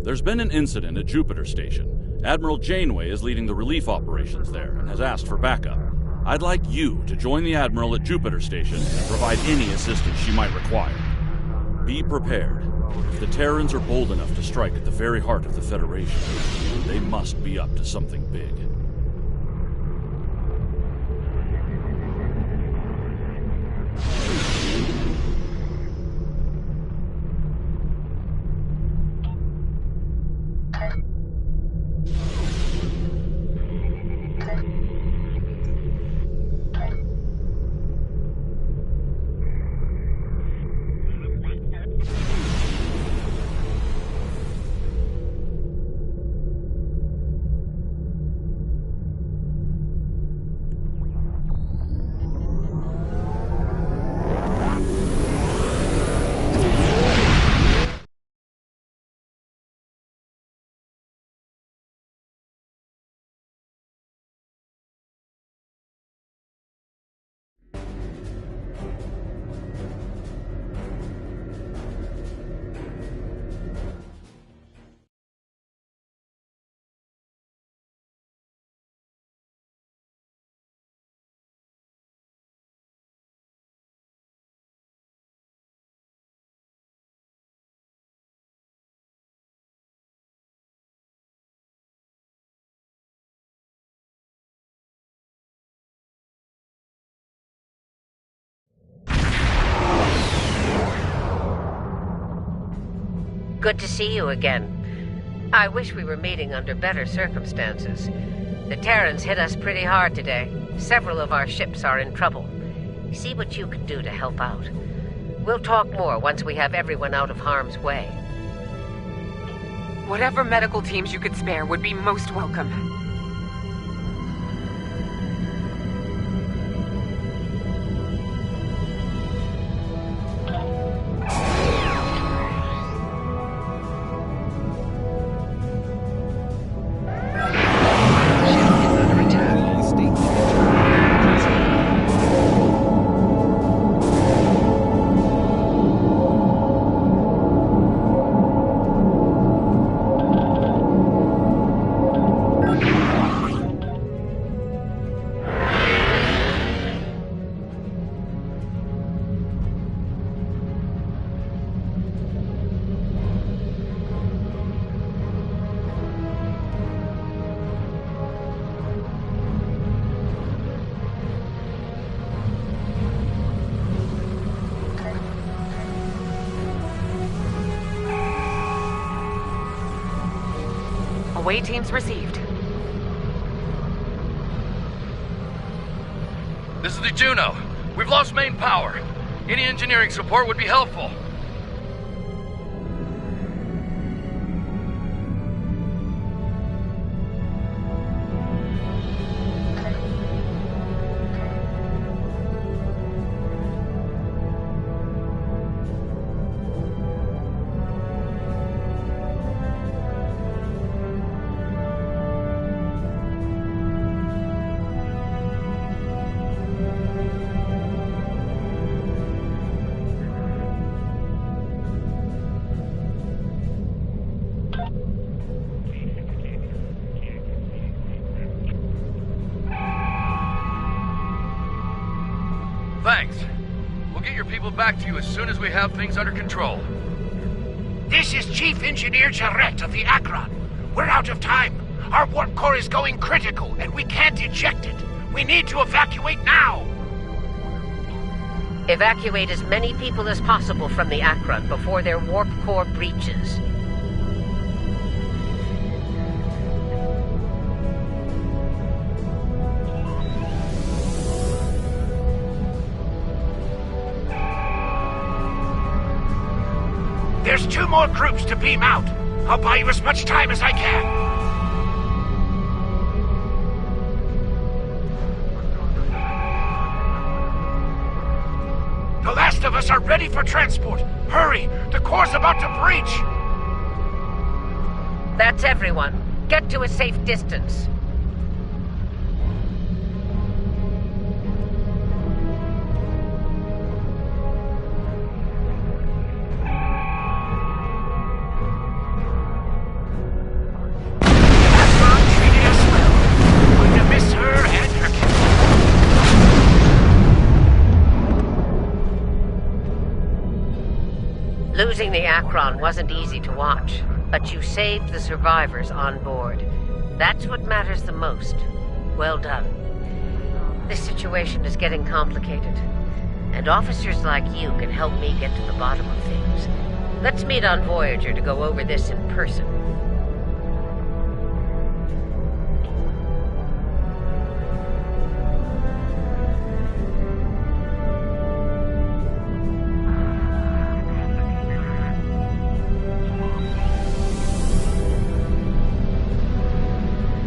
There's been an incident at Jupiter Station. Admiral Janeway is leading the relief operations there and has asked for backup. I'd like you to join the Admiral at Jupiter Station and provide any assistance she might require. Be prepared. If the Terrans are bold enough to strike at the very heart of the Federation, they must be up to something big. Good to see you again. I wish we were meeting under better circumstances. The Terrans hit us pretty hard today. Several of our ships are in trouble. See what you can do to help out. We'll talk more once we have everyone out of harm's way. Whatever medical teams you could spare would be most welcome. Away teams received. This is the Juno. We've lost main power. Any engineering support would be helpful. Thanks. We'll get your people back to you as soon as we have things under control. This is Chief Engineer Jarrett of the Akron. We're out of time. Our warp core is going critical, and we can't eject it. We need to evacuate now. Evacuate as many people as possible from the Akron before their warp core breaches. There's 2 more groups to beam out. I'll buy you as much time as I can. The last of us are ready for transport. Hurry! The core's about to breach! That's everyone. Get to a safe distance. Akron wasn't easy to watch, but you saved the survivors on board. That's what matters the most. Well done. This situation is getting complicated, and officers like you can help me get to the bottom of things. Let's meet on Voyager to go over this in person.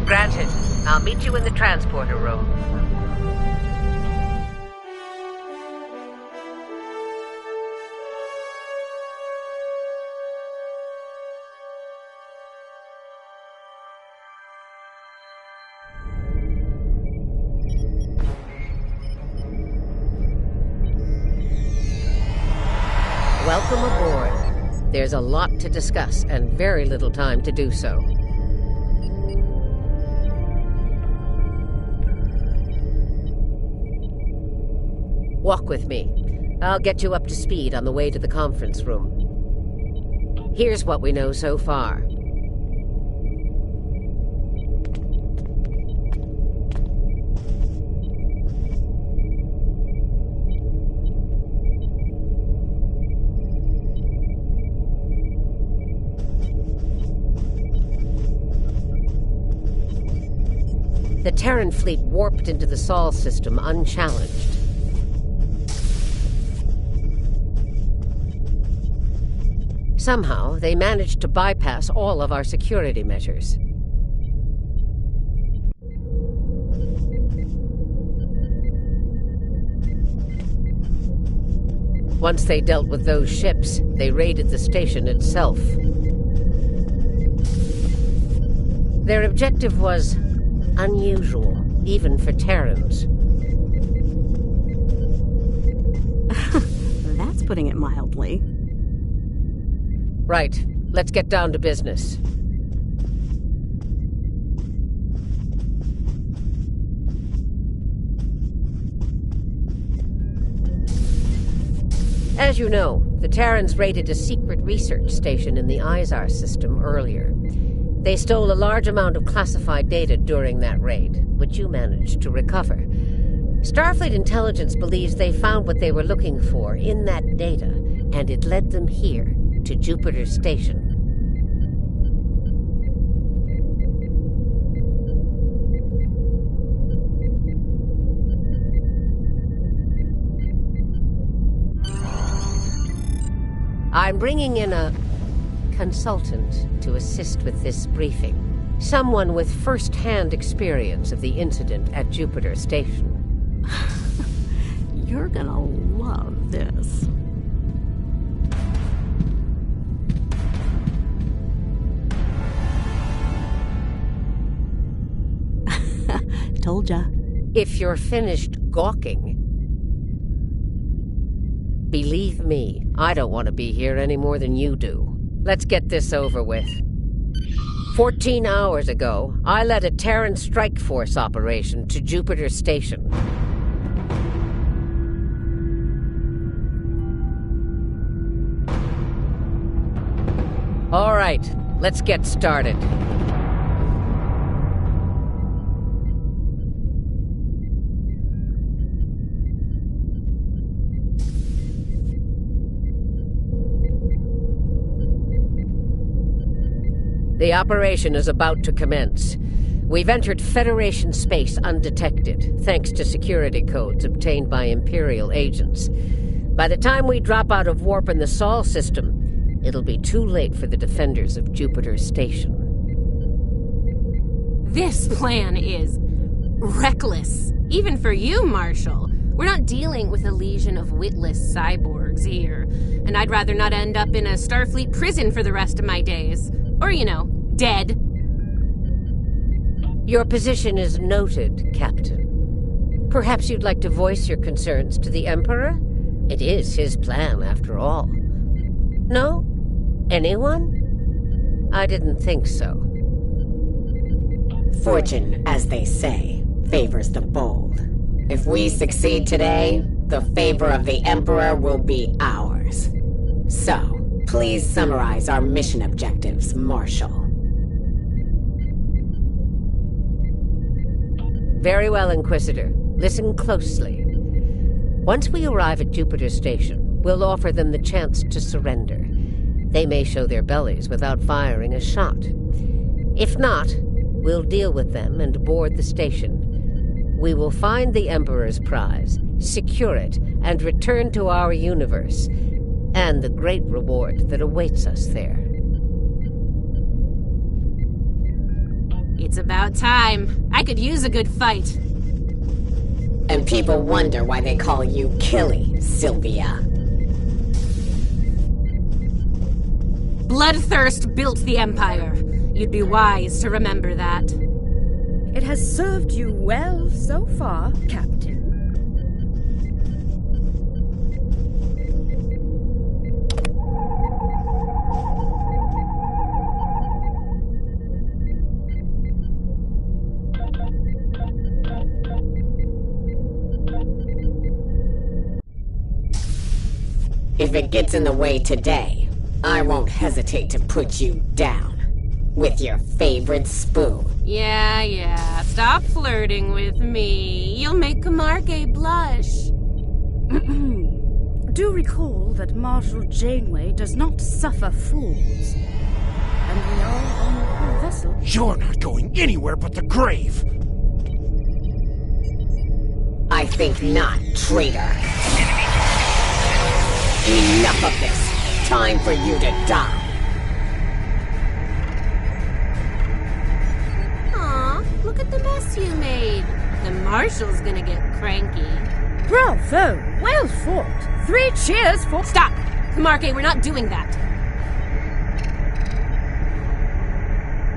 Granted. I'll meet you in the transporter room. Welcome aboard. There's a lot to discuss and very little time to do so. Walk with me. I'll get you up to speed on the way to the conference room. Here's what we know so far. The Terran fleet warped into the Sol system unchallenged. Somehow, they managed to bypass all of our security measures. Once they dealt with those ships, they raided the station itself. Their objective was unusual, even for Terrans. That's putting it mildly. Right. Let's get down to business. As you know, the Terrans raided a secret research station in the Izar system earlier. They stole a large amount of classified data during that raid, which you managed to recover. Starfleet intelligence believes they found what they were looking for in that data, and it led them here, to Jupiter Station. I'm bringing in a consultant to assist with this briefing. Someone with first-hand experience of the incident at Jupiter Station. You're gonna love this. Told ya. If you're finished gawking, believe me, I don't want to be here any more than you do. Let's get this over with. 14 hours ago, I led a Terran strike force operation to Jupiter Station. All right, let's get started. The operation is about to commence. We've entered Federation space undetected, thanks to security codes obtained by Imperial agents. By the time we drop out of warp in the Sol system, it'll be too late for the defenders of Jupiter Station. This plan is reckless, even for you, Marshal. We're not dealing with a legion of witless cyborgs here, and I'd rather not end up in a Starfleet prison for the rest of my days. Or, you know, dead. Your position is noted, Captain. Perhaps you'd like to voice your concerns to the Emperor? It is his plan, after all. No? Anyone? I didn't think so. Fortune, as they say, favors the bold. If we succeed today, the favor of the Emperor will be ours. So, Please summarize our mission objectives, Marshal. Very well, Inquisitor. Listen closely. Once we arrive at Jupiter Station, we'll offer them the chance to surrender. They may show their bellies without firing a shot. If not, we'll deal with them and board the station. We will find the Emperor's prize, secure it, and return to our universe, and the great reward that awaits us there. It's about time. I could use a good fight. And people wonder why they call you Killy, Sylvia. Bloodthirst built the Empire. You'd be wise to remember that. It has served you well so far, Captain. If it gets in the way today, I won't hesitate to put you down. With your favorite spoon. Yeah. Stop flirting with me. You'll make Camargue blush. Do recall that Marshal Janeway does not suffer fools. And we are on her vessel. You're not going anywhere but the grave. I think not, traitor. Enough of this. Time for you to die. Aw, look at the mess you made. The Marshal's gonna get cranky. Bravo! Well fought! 3 cheers for— Stop! Camargue, we're not doing that.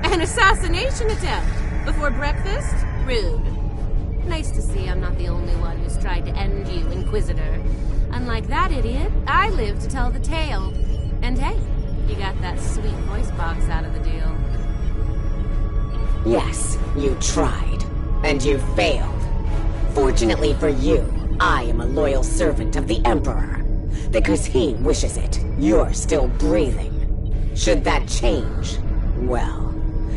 An assassination attempt before breakfast? Rude. Nice to see I'm not the only one who's tried to end you, Inquisitor. Unlike that idiot, I live to tell the tale. And hey, you got that sweet voice box out of the deal. Yes, you tried. And you failed. Fortunately for you, I am a loyal servant of the Emperor. Because he wishes it, you're still breathing. Should that change, well,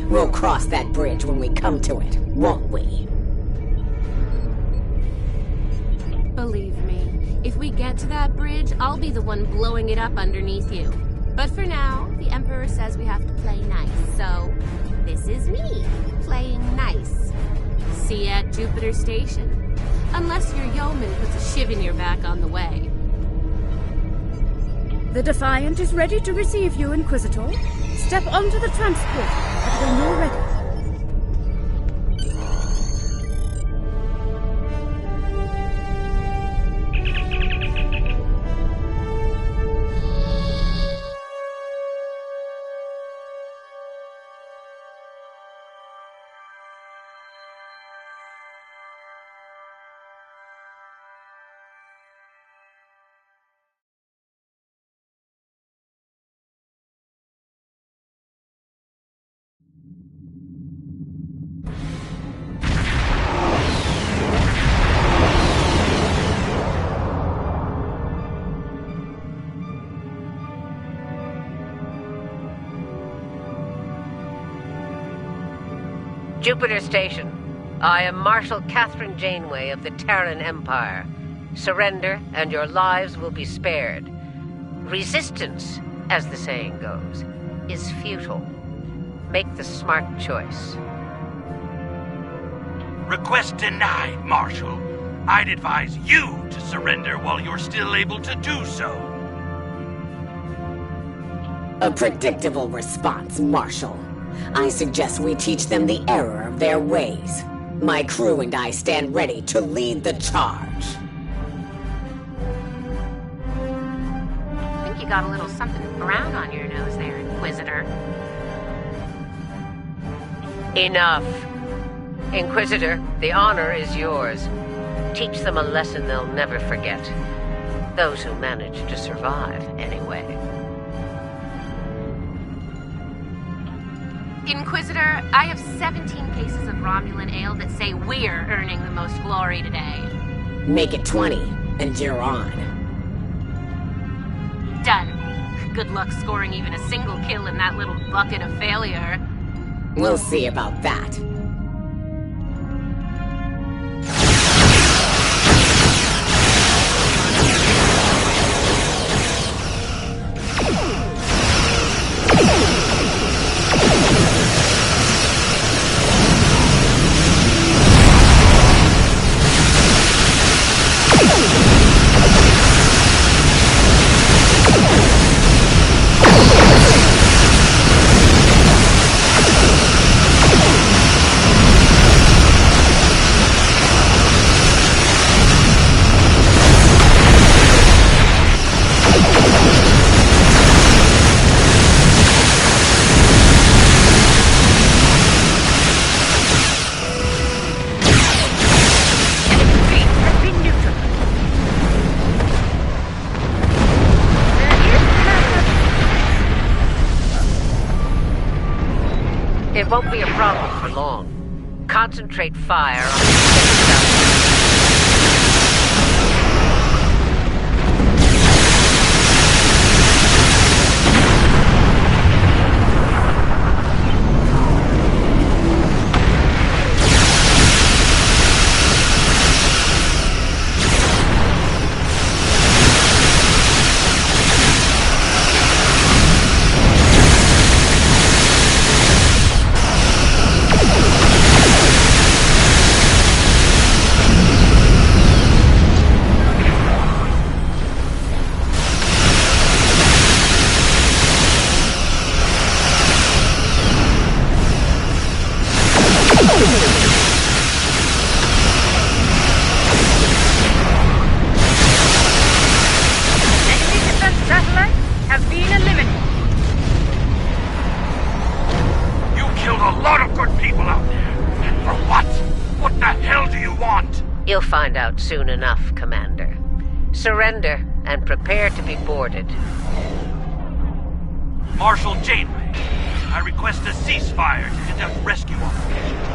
we'll cross that bridge when we come to it, won't we? Believe me, if we get to that bridge, I'll be the one blowing it up underneath you. But for now, the Emperor says we have to play nice, so this is me, playing nice. See you at Jupiter Station. Unless your yeoman puts a shiv in your back on the way. The Defiant is ready to receive you, Inquisitor. Step onto the transport when you're ready. Jupiter Station. I am Marshal Catherine Janeway of the Terran Empire. Surrender, and your lives will be spared. Resistance, as the saying goes, is futile. Make the smart choice. Request denied, Marshal. I'd advise you to surrender while you're still able to do so. A predictable response, Marshal. I suggest we teach them the error of their ways. My crew and I stand ready to lead the charge. I think you got a little something brown on your nose there, Inquisitor. Enough. Inquisitor, the honor is yours. Teach them a lesson they'll never forget. Those who manage to survive, anyway. Inquisitor, I have 17 cases of Romulan ale that say we're earning the most glory today. Make it 20, and you're on. Done. Good luck scoring even a single kill in that little bucket of failure. We'll see about that. It won't be a problem for long. Concentrate fire on the You'll find out soon enough, Commander. Surrender and prepare to be boarded. Marshal Janeway, I request a ceasefire to conduct rescue operations.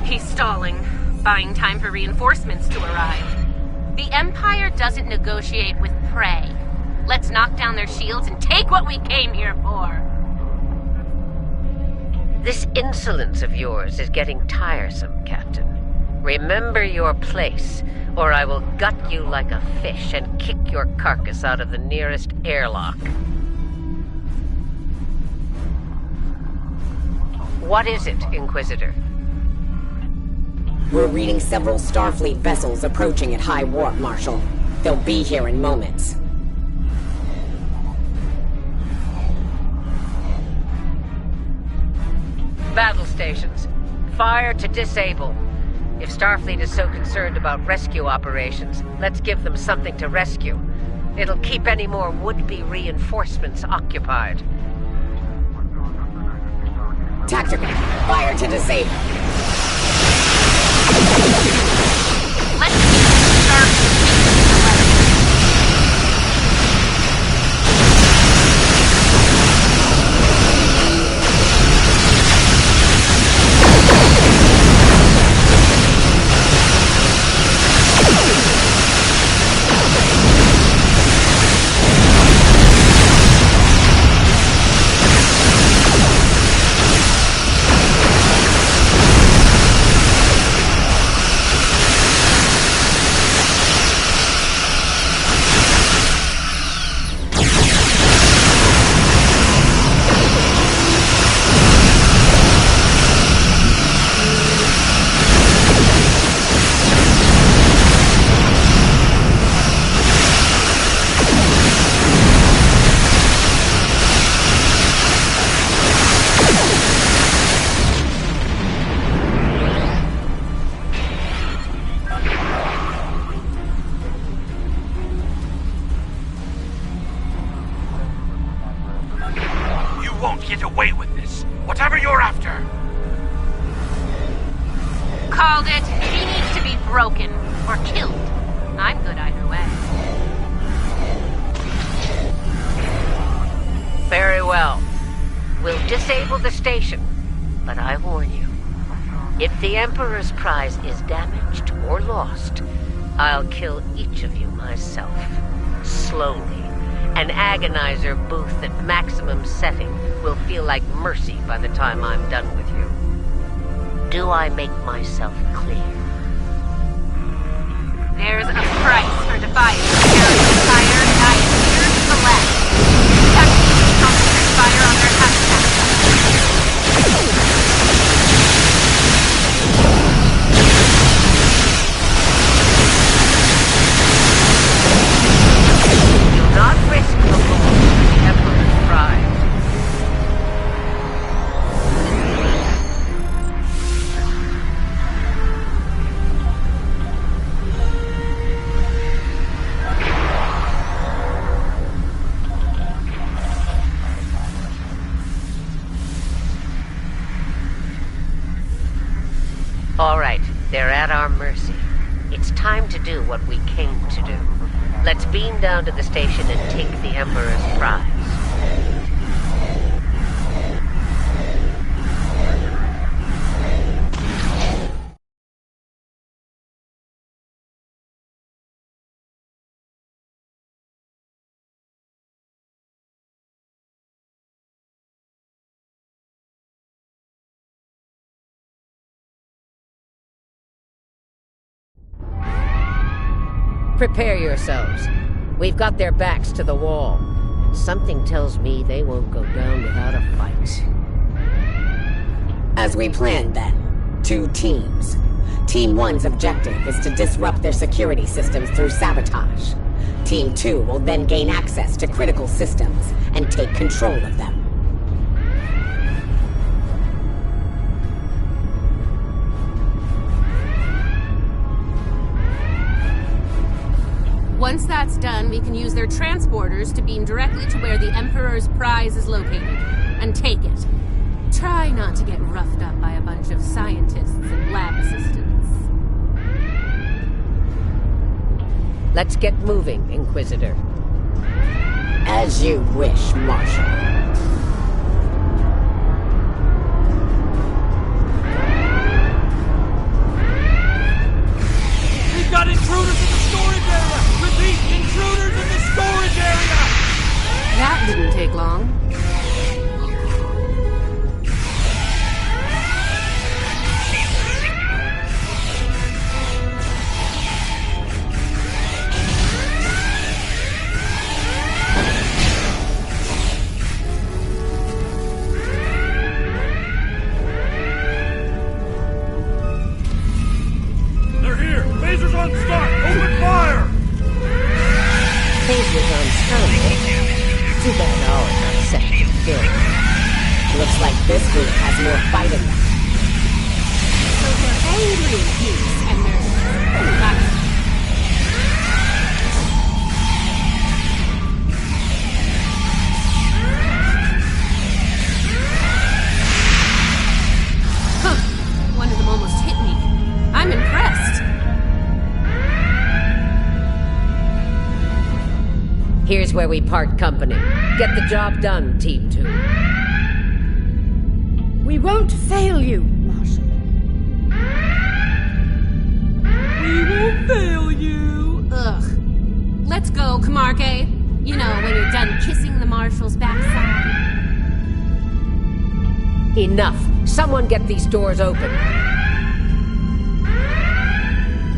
He's stalling, buying time for reinforcements to arrive. The Empire doesn't negotiate with prey. Let's knock down their shields and take what we came here for. This insolence of yours is getting tiresome, Captain. Remember your place, or I will gut you like a fish and kick your carcass out of the nearest airlock. What is it, Inquisitor? We're reading several Starfleet vessels approaching at high warp, Marshal. They'll be here in moments. Battle stations. Fire to disable. If Starfleet is so concerned about rescue operations, let's give them something to rescue. It'll keep any more would-be reinforcements occupied. Tactical. Fire to disable. Let's start. Get away with this. Whatever you're after. Called it. He needs to be broken or killed. I'm good either way. Very well. We'll disable the station, but I warn you, if the Emperor's prize is damaged or lost, I'll kill each of you myself, slowly, An agonizer booth at maximum setting will feel like mercy by the time I'm done with you. Do I make myself clear? There's a price for defying Terran's fire, and here's the left. Tactics concentrate fire on their habitat. Do not risk the Lord with the Emperor's prize. All right, they're at our mercy. It's time to do what we came to do. Let's beam down to the station and take the Emperor's prize. Prepare yourselves. We've got their backs to the wall. Something tells me they won't go down without a fight. As we planned then, 2 teams. Team 1's objective is to disrupt their security systems through sabotage. Team 2 will then gain access to critical systems and take control of them. Once that's done, we can use their transporters to beam directly to where the Emperor's prize is located, and take it. Try not to get roughed up by a bunch of scientists and lab assistants. Let's get moving, Inquisitor. As you wish, Marshal. We've got intruders in the storage area! Repeat, intruders in the storage area! That didn't take long. They're here! Lasers on start! Open fire! Phasers on stun. Too bad ours are set to kill. Looks like this group has more fight in them. So they're angry at peace, and they're back. Huh. One of them almost hit me. I'm impressed. Here's where we part company. Get the job done, Team 2. We won't fail you, Marshal. We won't fail you. Ugh. Let's go, Camarque. You know, when you're done kissing the Marshal's backside. Enough. Someone get these doors open.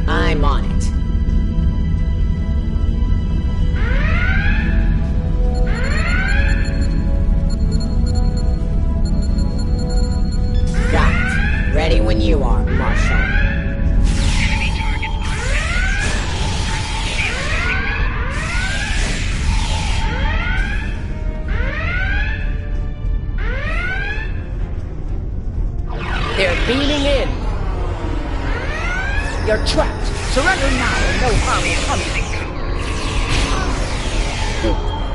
I'm on it. Got it. Ready when you are, Marshal. They're beaming in. You're trapped. Surrender now and no harm will come.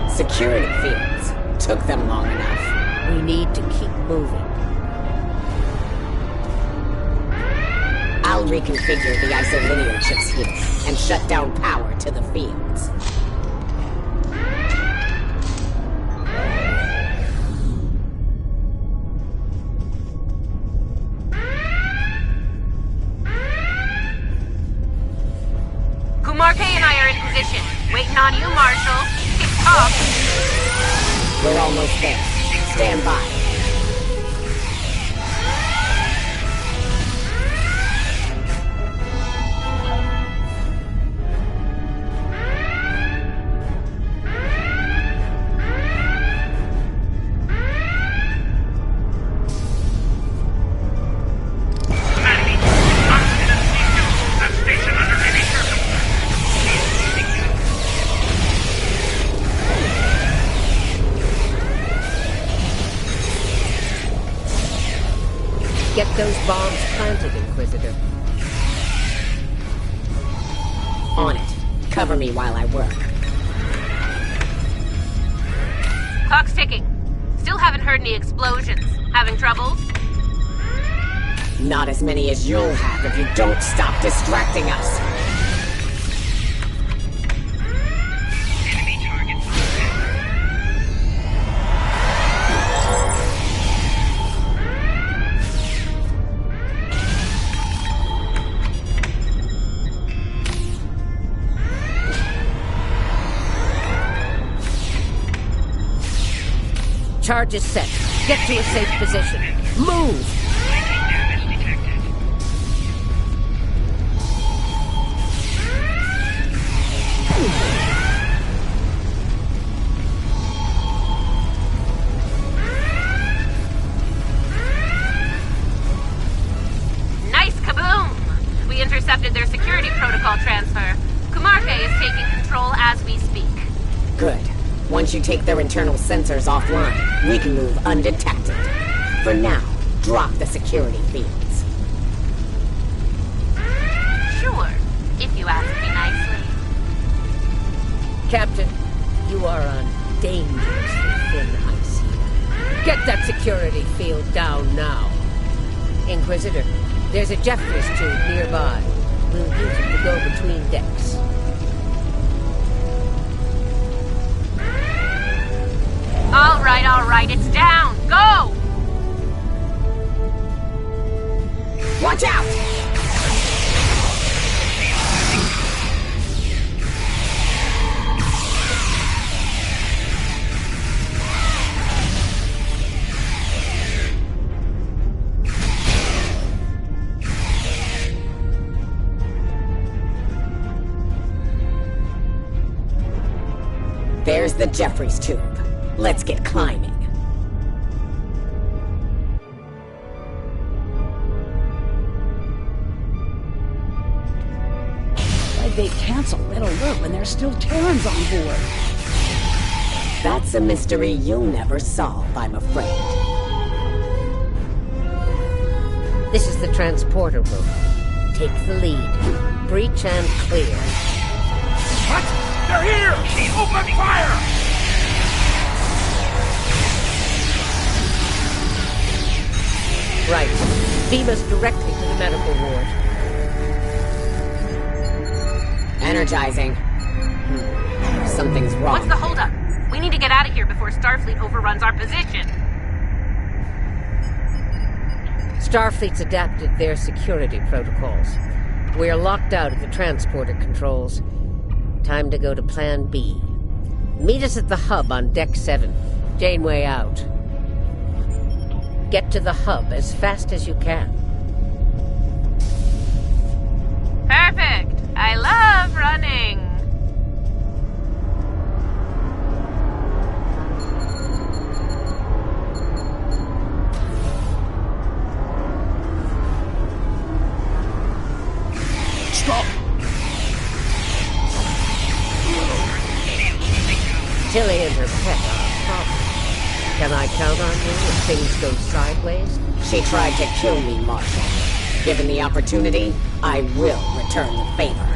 Security fields. Took them long enough. We need to keep moving. I'll reconfigure the isolinear chips here and shut down power to the fields. Kumarke and I are in position. Waiting on you, Marshal. It's Talk. We're almost there. Stand by. Get those bombs planted, Inquisitor. On it. Cover me while I work. Clock's ticking. Still haven't heard any explosions. Having troubles? Not as many as you'll have if you don't stop distracting us. Charge is set. Get to a safe position. Move! Nice kaboom! We intercepted their security protocol transfer. Kumarke is taking control as we speak. Good. Once you take their internal sensors offline, we can move undetected. For now, drop the security feeds. Sure, if you ask me nicely. Captain, you are on dangerously thin ice here. Get that security field down now. Inquisitor, there's a Jeffries tube nearby. We'll use it to go between decks. All right, it's down. Go! Watch out! There's the Jeffries tube. Let's get climbing. Why'd they cancel Red Alert when there's still Terrans on board? That's a mystery you'll never solve, I'm afraid. This is the transporter room. Take the lead. Breach and clear. What? They're here! Open fire! Right. Beam us directly to the medical ward. Energizing. Something's wrong. What's the holdup? We need to get out of here before Starfleet overruns our position. Starfleet's adapted their security protocols. We're locked out of the transporter controls. Time to go to Plan B. Meet us at the hub on Deck 7. Janeway out. Get to the hub as fast as you can. Perfect! I love running! Stop! Tilly and her pet are a problem. Can I count on you if things go sideways? She tried to kill me, Marshal. Given the opportunity, I will return the favor.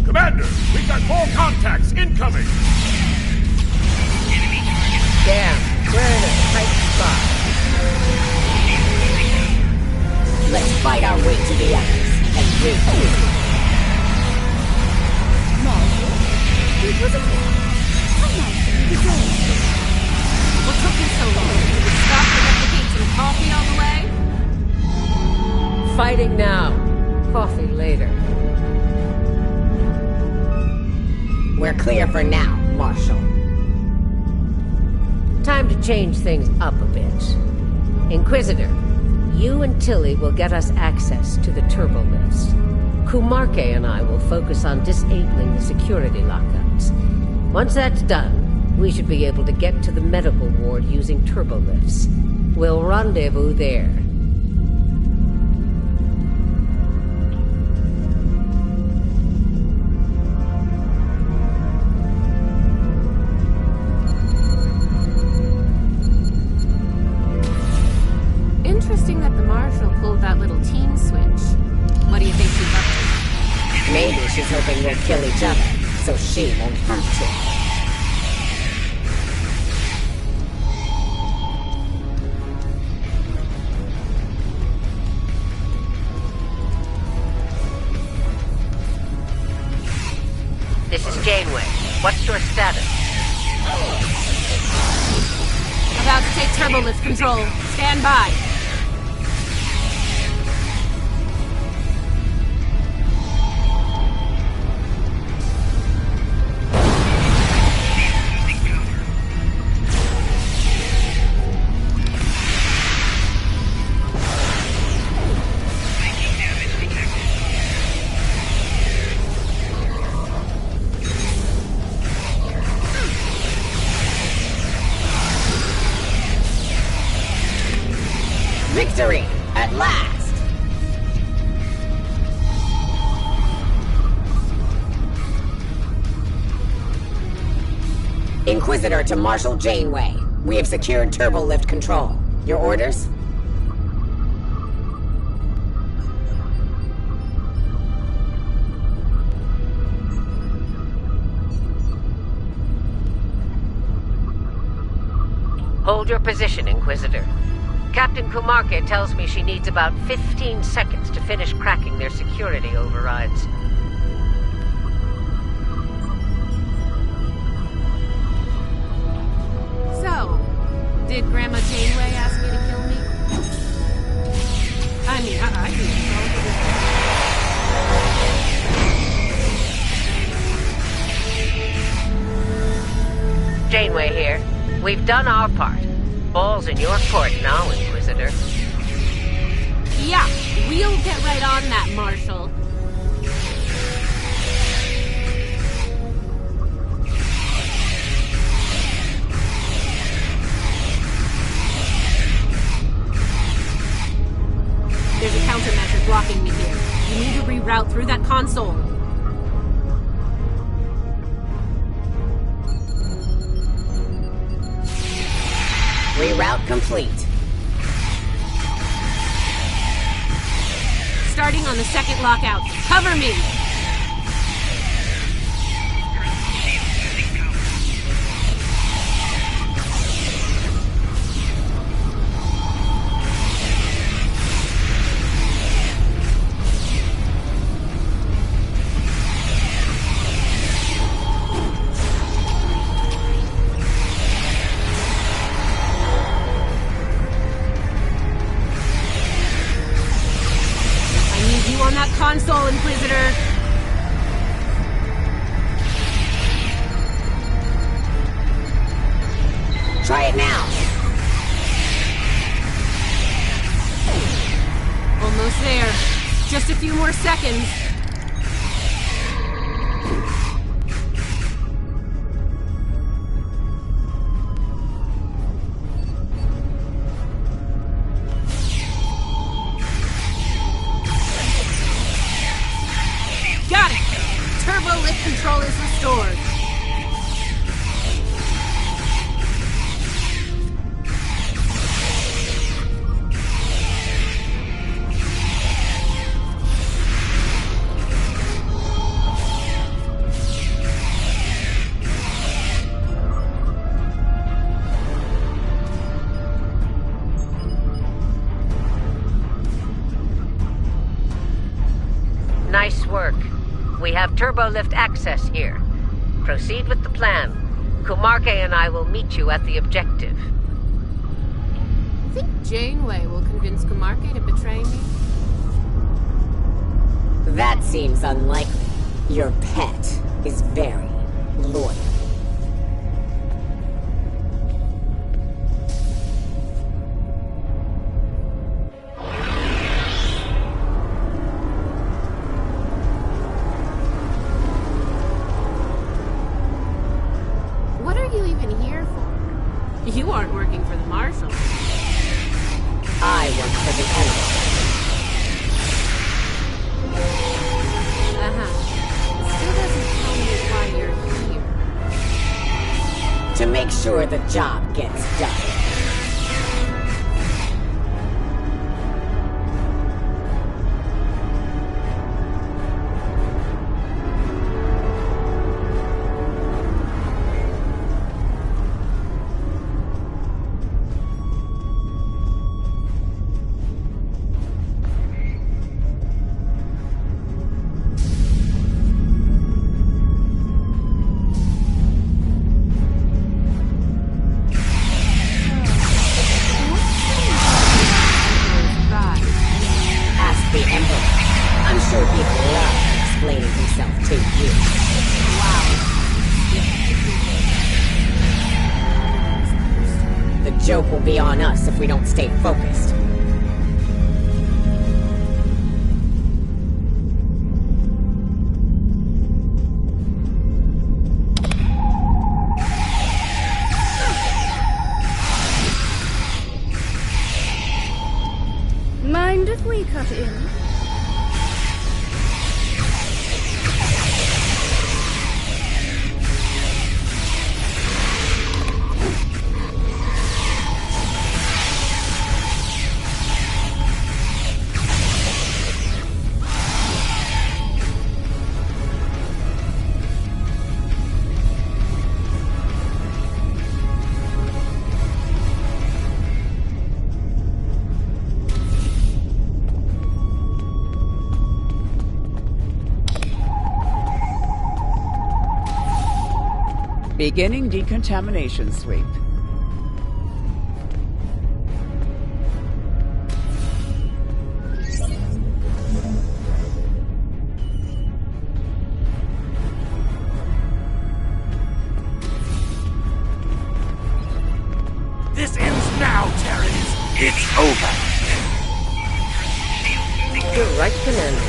Commander, we've got 4 contacts incoming! Damn, we're in a tight spot. Let's fight our way to the others and regroup. It was a how nice of you to go. What took you so long? Did we stop to replicate some coffee on the way? Fighting now. coffee later. We're clear for now, Marshal. Time to change things up a bit. Inquisitor, you and Tilly will get us access to the turbolifts. Kumarke and I will focus on disabling the security lockups. Once that's done, we should be able to get to the medical ward using turbolifts. We'll rendezvous there. Interesting that the Marshal pulled that little teen switch. What do you think she's up to? Maybe she's hoping we'll kill each other, so she won't have to. This is Janeway. What's your status? About to take turbolift control. Stand by. Victory! At last! Inquisitor to Marshal Janeway. We have secured turbolift control. Your orders? Hold your position, Inquisitor. Captain Kumarke tells me she needs about 15 seconds to finish cracking their security overrides. So, did Grandma Janeway ask me to kill me? I mean, I do. Janeway here. We've done our part. Ball's in your court now, Inquisitor. Yeah, we'll get right on that, Marshal. There's a countermeasure blocking me here. You need to reroute through that console. Reroute complete. Starting on the second lockout. Cover me! On that console, Inquisitor! Try it now! Almost there. Just a few more seconds. Got it! Turbo lift control is restored. Nice work. We have turbolift access here. Proceed with the plan. Kumarke and I will meet you at the objective. I think Janeway will convince Kumarke to betray me. That seems unlikely. Your pet is very loyal. What are you even here for? You aren't working for the Marshal. I work for the Emperor. Still doesn't tell me why you're here. To make sure the job gets done. The Emperor. I'm sure he'd love explaining himself to you. Wow. The joke will be on us if we don't stay focused. Mind if we cut in? Beginning decontamination sweep. This ends now, Terrans. It's over. You're right, Commander.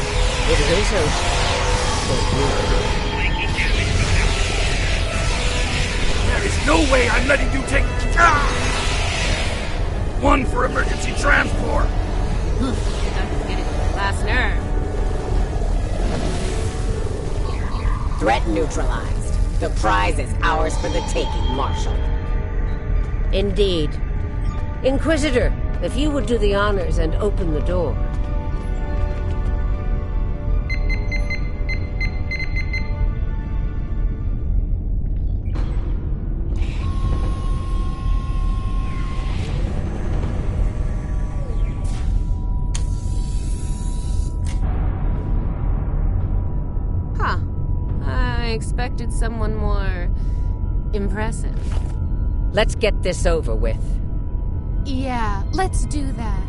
It is over. For you. There is no way I'm letting you take... One for emergency transport. Last nerve. Threat neutralized. The prize is ours for the taking, Marshal. Indeed. Inquisitor, if you would do the honors and open the door. Huh. I expected someone more impressive. Let's get this over with. Yeah, let's do that.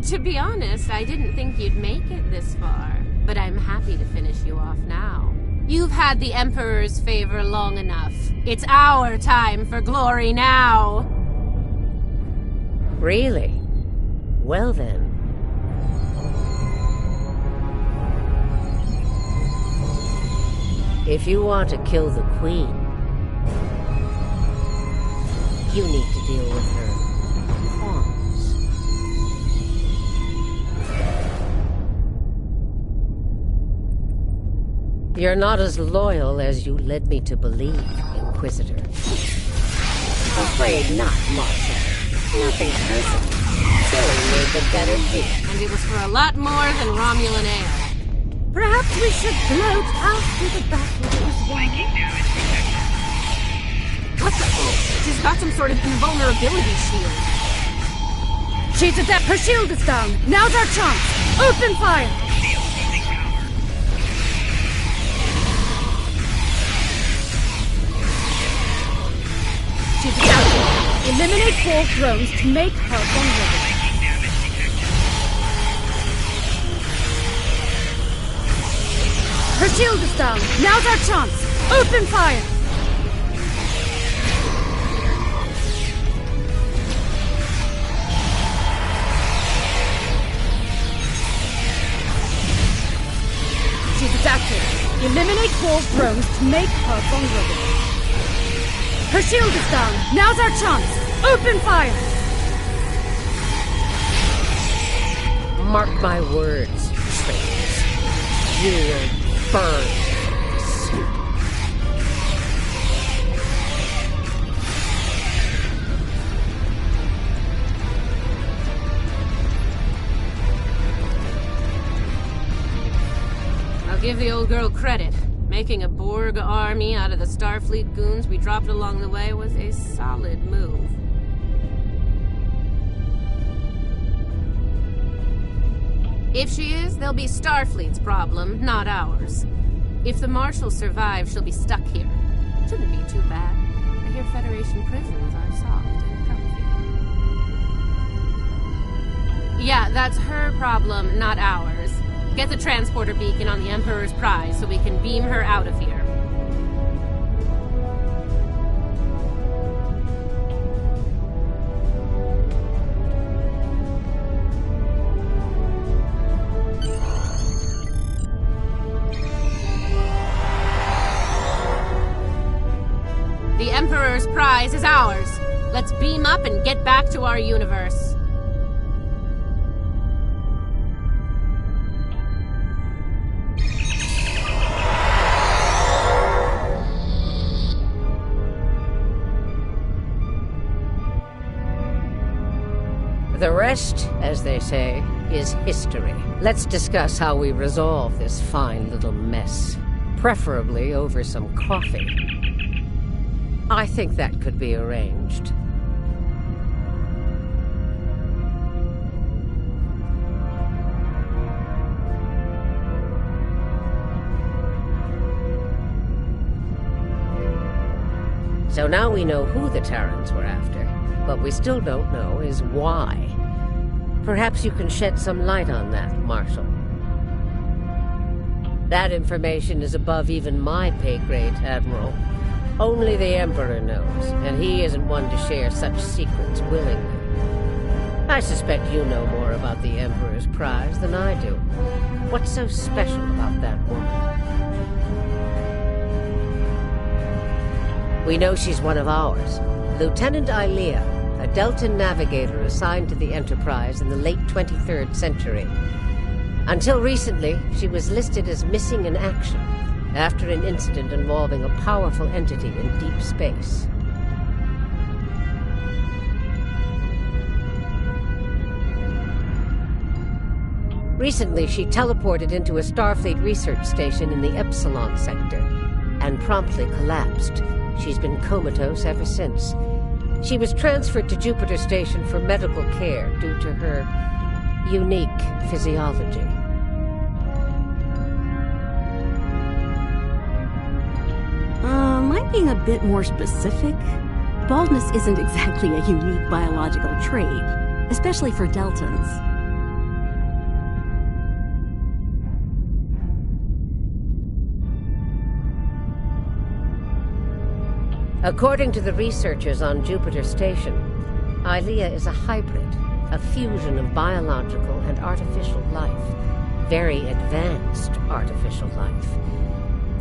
To be honest, I didn't think you'd make it this far, but I'm happy to finish you off now. You've had the Emperor's favor long enough. It's our time for glory now! Really? Well then. If you want to kill the Queen, you need to deal with her pawns. You're not as loyal as you led me to believe, Inquisitor. Afraid not, Marshal. Nothing personal. Killing made the better deal. And it was for a lot more than Romulan ale. Perhaps we should gloat after the battle is won. What the? She's got some sort of invulnerability shield. She's adept. Her shield is down. Now's our chance. Open fire. She's adapted. Eliminate 4 drones to make her vulnerable. shield is down. Now's our chance. Open fire. She's adapted. Eliminate Quall's drones to make her vulnerable. Her shield is down. Now's our chance. Open fire. Mark my words, traitors. You will burn. I'll give the old girl credit. Making a Borg army out of the Starfleet goons we dropped along the way was a solid move. If she is, they'll be Starfleet's problem, not ours. If the Marshal survives, she'll be stuck here. Shouldn't be too bad. I hear Federation prisons are soft and comfy. Yeah, that's her problem, not ours. Get the transporter beacon on the Emperor's prize so we can beam her out of here. The Emperor's prize is ours. Let's beam up and get back to our universe. The rest, as they say, is history. Let's discuss how we resolve this fine little mess. Preferably over some coffee. I think that could be arranged. So now we know who the Terrans were after. What we still don't know is why. Perhaps you can shed some light on that, Marshal. That information is above even my pay grade, Admiral. Only the Emperor knows, and he isn't one to share such secrets willingly. I suspect you know more about the Emperor's prize than I do. What's so special about that woman? We know she's one of ours. Lieutenant Ilea, a Deltan navigator assigned to the Enterprise in the late 23rd century. Until recently, she was listed as missing in action after an incident involving a powerful entity in deep space. Recently, she teleported into a Starfleet research station in the Epsilon sector and promptly collapsed. She's been comatose ever since. She was transferred to Jupiter Station for medical care due to her unique physiology. Am I being a bit more specific? Baldness isn't exactly a unique biological trait, especially for Deltans. According to the researchers on Jupiter Station, Ilea is a hybrid, a fusion of biological and artificial life. Very advanced artificial life.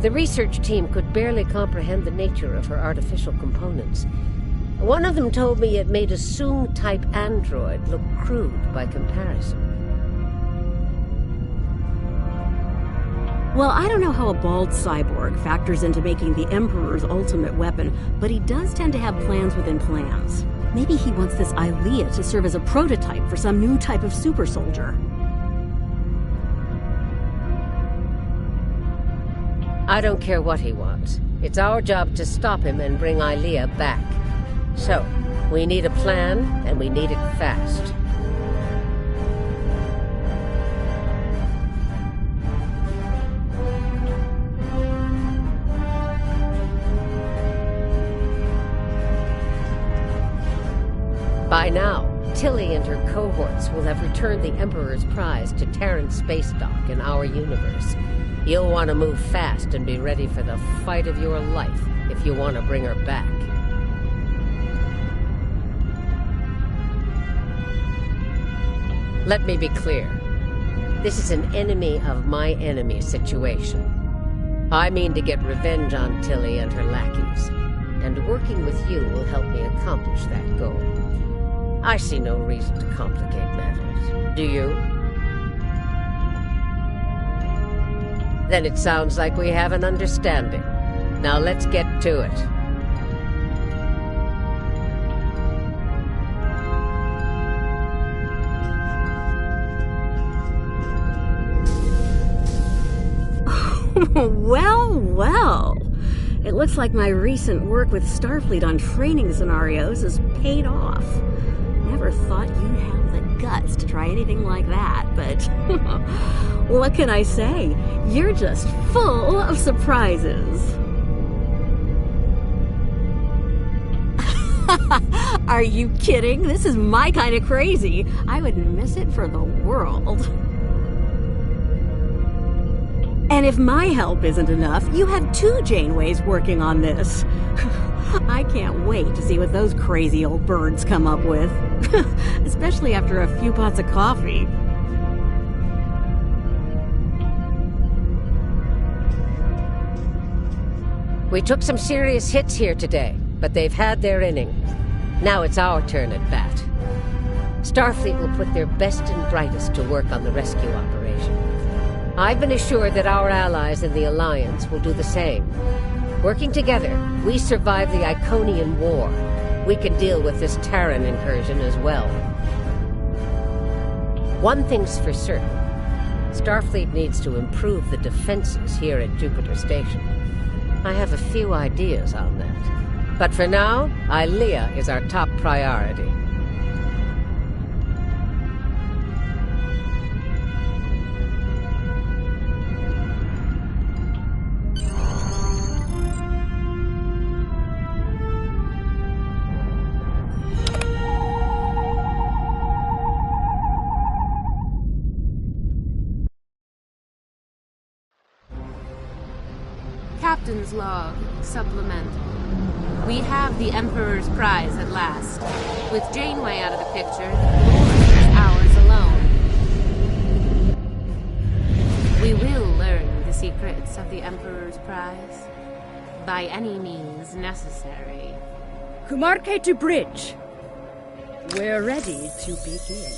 The research team could barely comprehend the nature of her artificial components. One of them told me it made a Soong-type android look crude by comparison. Well, I don't know how a bald cyborg factors into making the Emperor's ultimate weapon, but he does tend to have plans within plans. Maybe he wants this Ilea to serve as a prototype for some new type of super soldier. I don't care what he wants. It's our job to stop him and bring Ilea back. So, we need a plan, and we need it fast. By now, Tilly and her cohorts will have returned the Emperor's prize to Terran space dock in our universe. You'll want to move fast and be ready for the fight of your life if you want to bring her back. Let me be clear. This is an enemy of my enemy situation. I mean to get revenge on Tilly and her lackeys, and working with you will help me accomplish that goal. I see no reason to complicate matters. Do you? Then it sounds like we have an understanding. Now let's get to it. Well, well. It looks like my recent work with Starfleet on training scenarios has paid off. Never thought you'd have the guts to try anything like that, but what can I say? You're just full of surprises. Are you kidding? This is my kind of crazy. I wouldn't miss it for the world. And if my help isn't enough, you have 2 Janeways working on this. I can't wait to see what those crazy old birds come up with. Especially after a few pots of coffee. We took some serious hits here today, but they've had their inning. Now it's our turn at bat. Starfleet will put their best and brightest to work on the rescue operation. I've been assured that our allies in the Alliance will do the same. Working together, we survived the Iconian War. We can deal with this Terran incursion as well. One thing's for certain. Starfleet needs to improve the defenses here at Jupiter Station. I have a few ideas on that. But for now, Ilea is our top priority. Captain's log, supplemental. We have the Emperor's prize at last. With Janeway out of the picture, the glory is ours alone. We will learn the secrets of the Emperor's prize. By any means necessary. Kumarke to bridge. We're ready to begin.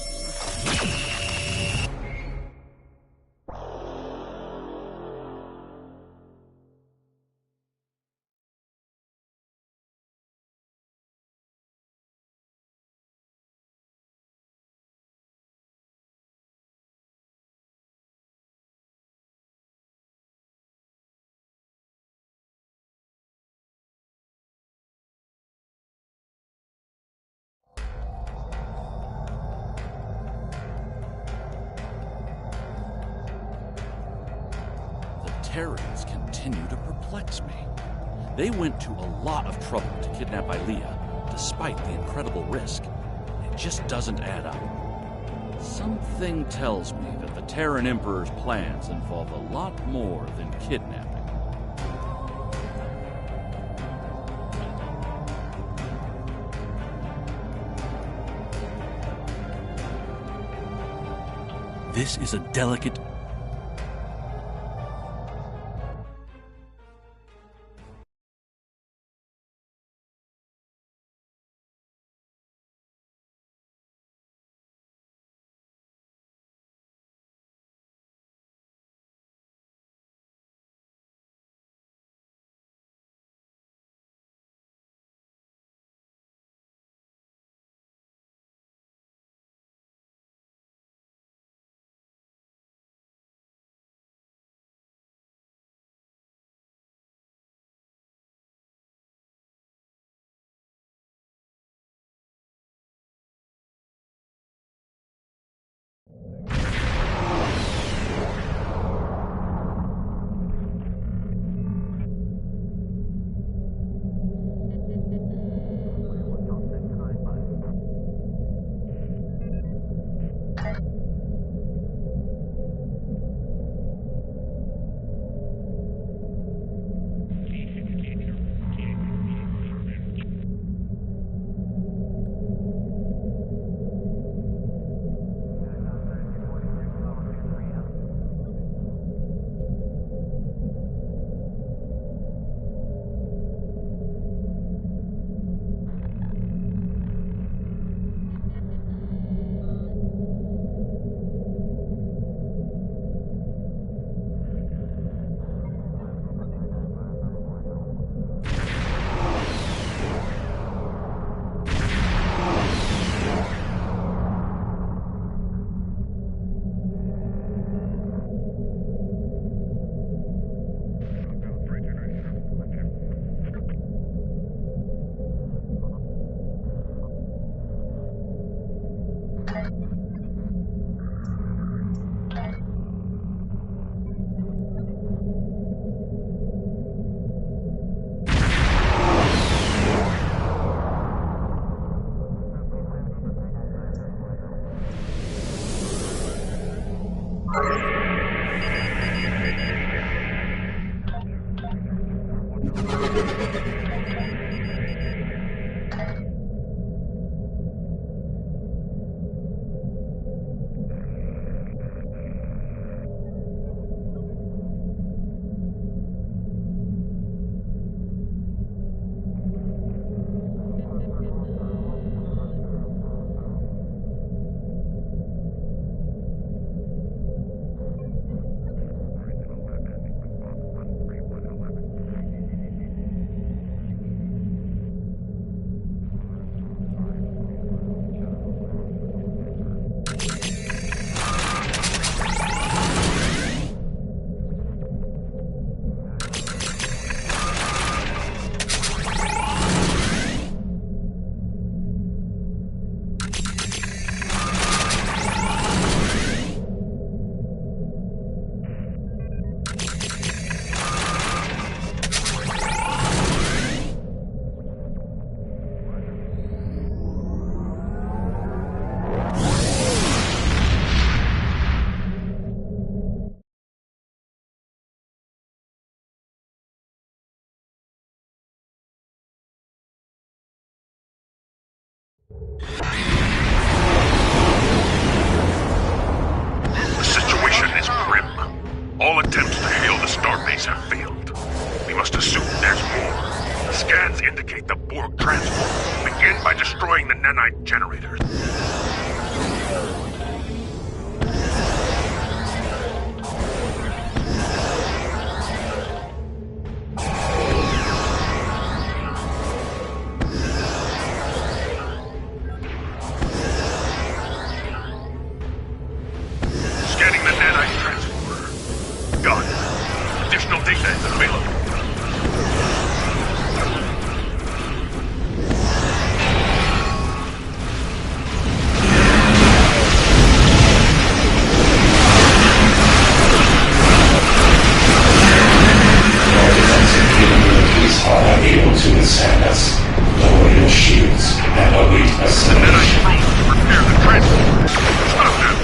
Terrans continue to perplex me. They went to a lot of trouble to kidnap Ilea, despite the incredible risk. It just doesn't add up. Something tells me that the Terran Emperor's plans involve a lot more than kidnapping. This is a delicate The situation is grim. All attempts to hail the starbase have failed. We must assume there's more. Scans indicate the Borg transport. Begin by destroying the nanite generators. Scanning the nanite transporter. Done. Additional data is available. Are unable to withstand us. Lower your shields and await And then I assimilation. froze to repair the transport. Stop them!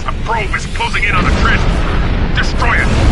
A probe is closing in on the transport. Destroy it!